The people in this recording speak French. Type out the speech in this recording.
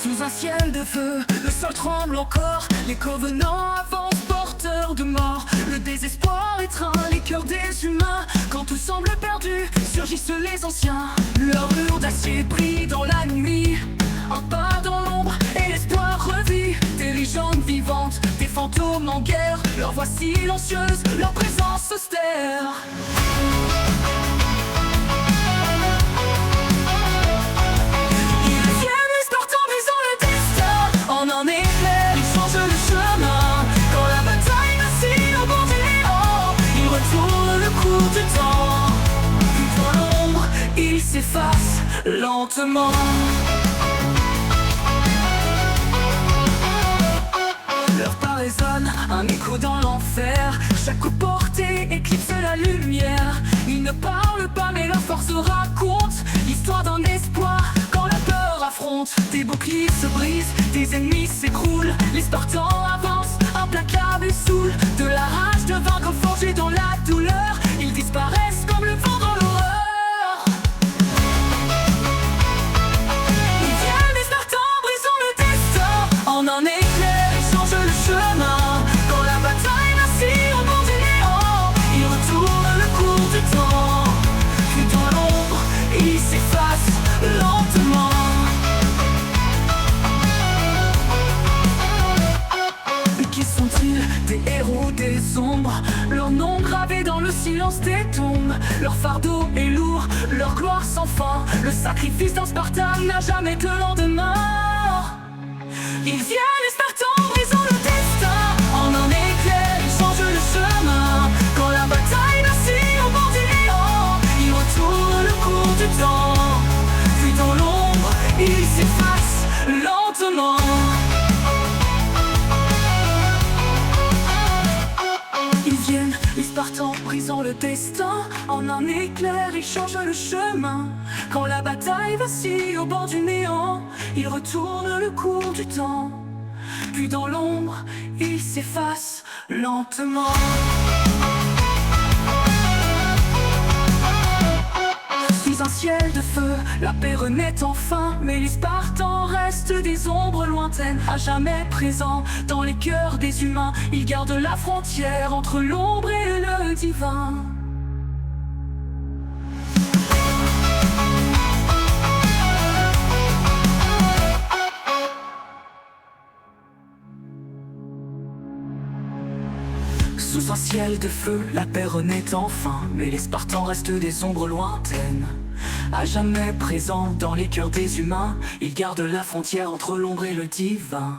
Sous un ciel de feu, le sol tremble encore. Les covenants avancent, porteurs de mort. Le désespoir étreint les cœurs des humains. Quand tout semble perdu, surgissent les anciens. Leur mur d'acier brille dans la nuit. Un pas dans l'ombre et l'espoir revit. Des légendes vivantes, des fantômes en guerre. Leur voix silencieuse, leur présence austère. S'efface lentement. Leur pas résonne, un écho dans l'enfer. Chaque coup porté éclipse la lumière. Ils ne parlent pas mais leur force raconte l'histoire d'un espoir quand la peur affronte. Des boucliers se brisent, des ennemis s'écroulent. Les Spartans avancent, implacables et saouls. De la rage de vaincre forgée dans la douleur, ils disparaissent comme le vent dans l'orage. Un éclair, ils changent le chemin. Quand la bataille vacille au bord du néant, ils retournent le cours du temps. Puis dans l'ombre, ils s'effacent lentement. Mais qui sont-ils? Des héros, des ombres. Leur nom gravé dans le silence des tombes. Leur fardeau est lourd, leur gloire sans fin. Le sacrifice d'un Spartan n'a jamais de lendemain. Ils viennent, les Spartans, brisant le destin. En un éclair, ils changent le chemin. Quand la bataille vacille au bord du néant, ils retournent le cours du temps. Puis dans l'ombre, ils s'effacent lentement. Ils viennent, les Spartans, brisant le destin. En un éclair, ils changent le chemin. Quand la bataille vacille au bord du néant, ils retournent le cours du temps. Puis dans l'ombre, ils s'effacent lentement. Sous un ciel de feu, la paix renaît enfin. Mais les Spartans restent des ombres lointaines, à jamais présents dans les cœurs des humains. Ils gardent la frontière entre l'ombre et le divin. Sous un ciel de feu, la paix renaît enfin. Mais les Spartans restent des ombres lointaines, à jamais présents dans les cœurs des humains. Ils gardent la frontière entre l'ombre et le divin.